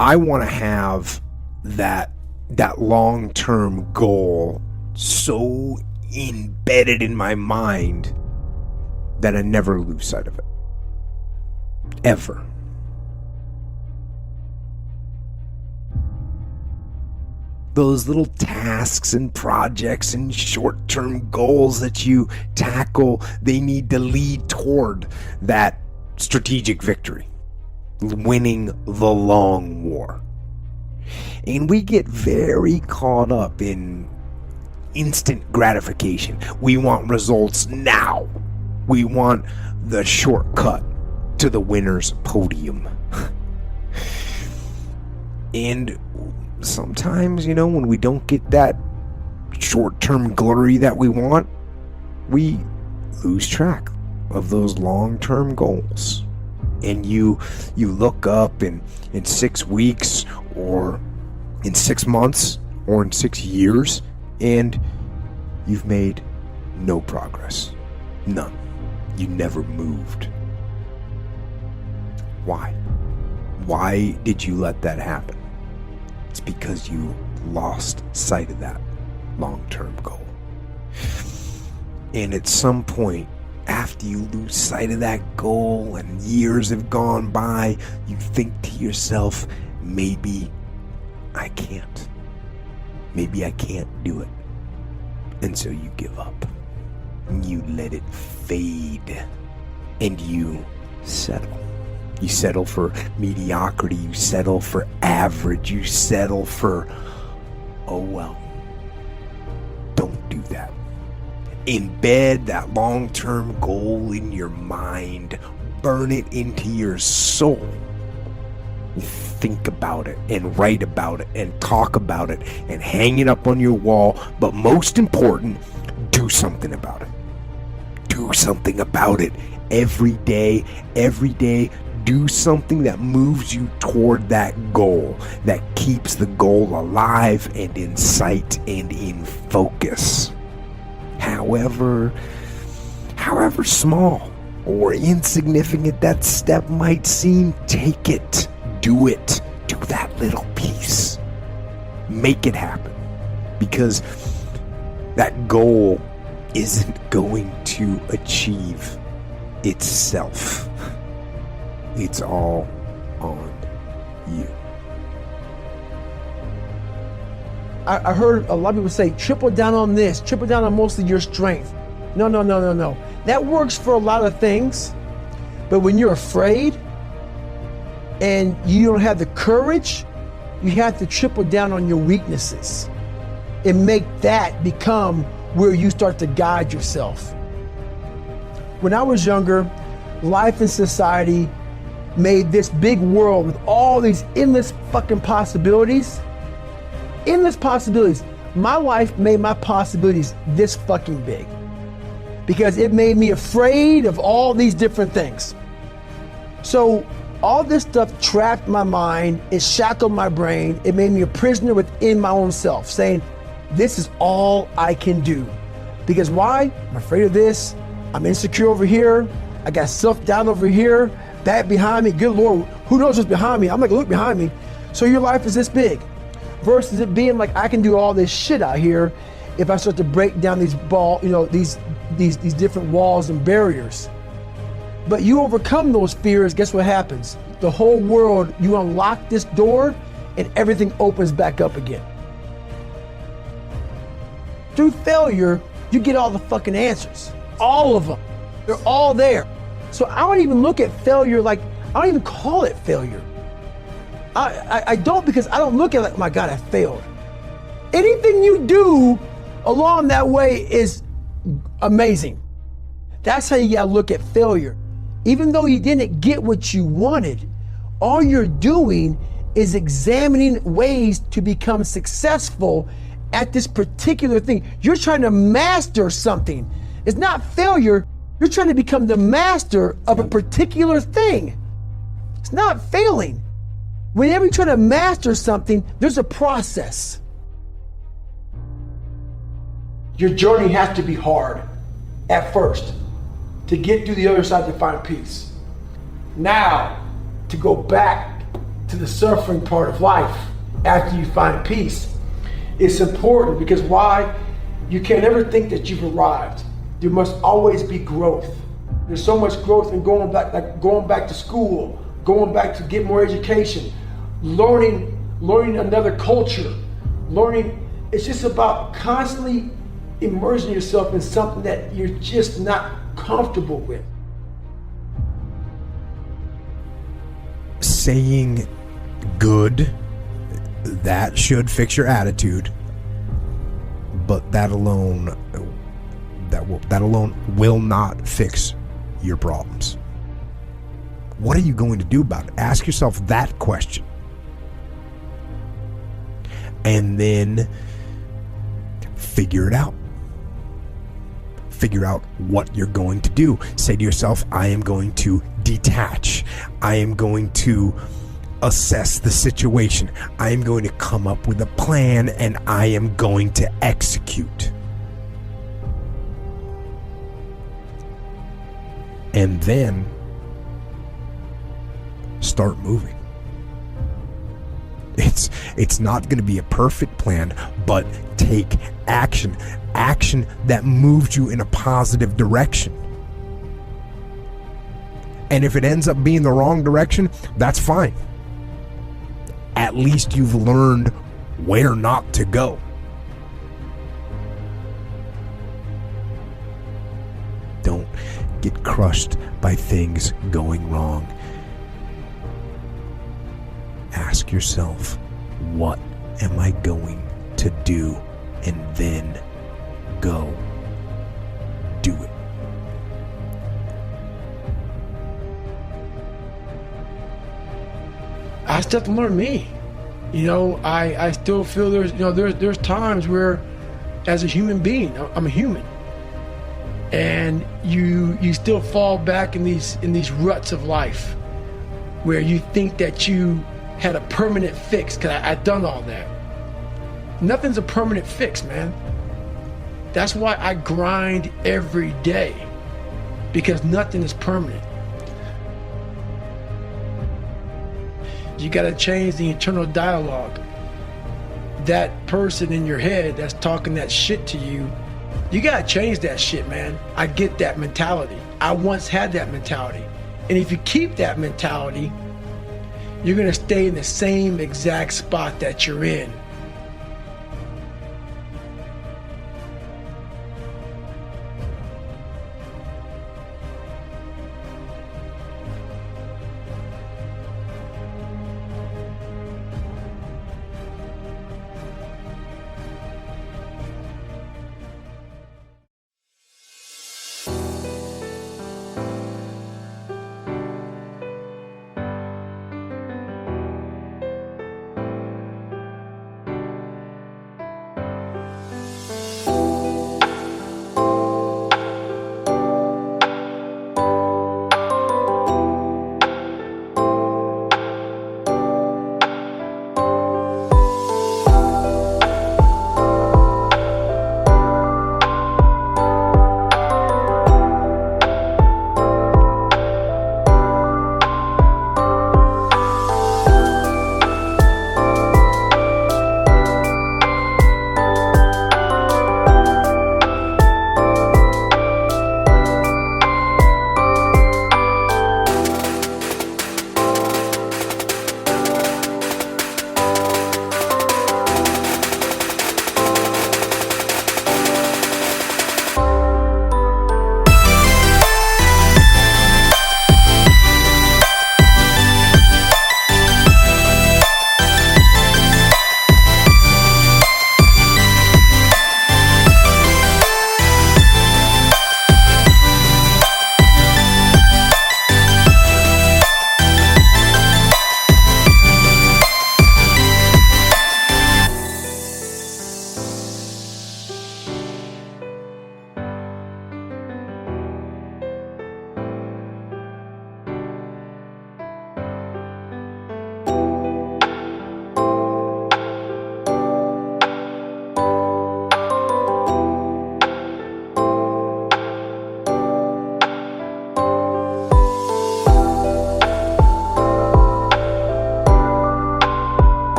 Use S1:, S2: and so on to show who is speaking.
S1: I want to have that long-term goal so embedded in my mind that I never lose sight of it. Ever. Those little tasks and projects and short-term goals that you tackle, they need to lead toward that strategic victory, winning the long war. And we get very caught up in instant gratification. We want results now. We want the shortcut to the winner's podium. And sometimes, when we don't get that short-term glory that we want, we lose track of those long-term goals. And you look up in 6 weeks, or in 6 months, or in 6 years, and you've made no progress. None. You never moved. Why? Why did you let that happen? It's because you lost sight of that long-term goal. And at some point, after you lose sight of that goal and years have gone by, you think to yourself, maybe I can't. Maybe I can't do it. And so you give up. You let it fade. And you settle. You settle for mediocrity. You settle for average. You settle for, oh well. Don't do that. Embed that long-term goal in your mind. Burn it into your soul. Think about it and write about it and talk about it and hang it up on your wall. But most important, do something about it. Do something about it every day. Every day, do something that moves you toward that goal, that keeps the goal alive and in sight and in focus. However small or insignificant that step might seem, take it. Do it. Do that little piece. Make it happen. Because that goal isn't going to achieve itself. It's all on you.
S2: I heard a lot of people say, triple down on this, triple down on mostly your strength. No. That works for a lot of things. But when you're afraid and you don't have the courage, you have to triple down on your weaknesses and make that become where you start to guide yourself. When I was younger, life and society made this big world with all these endless fucking possibilities. Endless possibilities. My life made my possibilities this fucking big because it made me afraid of all these different things. So all this stuff trapped my mind, it shackled my brain, it made me a prisoner within my own self, saying, this is all I can do. Because why? I'm afraid of this, I'm insecure over here, I got self-doubt over here, that behind me, good Lord, who knows what's behind me? I'm not gonna look behind me. So your life is this big. Versus it being like I can do all this shit out here if I start to break down these these different walls and barriers. But you overcome those fears, guess what happens? The whole world, you unlock this door and everything opens back up again. Through failure, you get all the fucking answers. All of them. They're all there. So I don't even look at failure like, I don't even call it failure. I don't, because I don't look at it like, my God, I failed. Anything you do along that way is amazing. That's how you gotta look at failure. Even though you didn't get what you wanted, all you're doing is examining ways to become successful at this particular thing. You're trying to master something. It's not failure. You're trying to become the master of a particular thing. It's not failing. Whenever you try to master something, there's a process. Your journey has to be hard at first to get to the other side to find peace. Now, to go back to the suffering part of life after you find peace. It's important because why? You can't ever think that you've arrived. There must always be growth. There's so much growth in going back to school, going back to get more education, learning another culture, learning. It's just about constantly immersing yourself in something that you're just not comfortable with.
S1: Saying good, that should fix your attitude, but that alone will not fix your problems. What are you going to do about it? Ask yourself that question. And then figure it out. Figure out what you're going to do. Say to yourself, I am going to detach. I am going to assess the situation. I am going to come up with a plan and I am going to execute. And then start moving. It's not going to be a perfect plan, but take action. Action that moves you in a positive direction. And if it ends up being the wrong direction, that's fine. At least you've learned where not to go. Don't get crushed by things going wrong. Ask yourself, what am I going to do? And then go do it.
S2: I still have to learn me. I still feel there's times where, as a human being, I'm a human, and you still fall back in these ruts of life, where you think that you had a permanent fix. Cause I've done all that. Nothing's a permanent fix, man. That's why I grind every day, because nothing is permanent. You got to change the internal dialogue. That person in your head that's talking that shit to you, you got to change that shit, man. I get that mentality. I once had that mentality. And if you keep that mentality, you're going to stay in the same exact spot that you're in.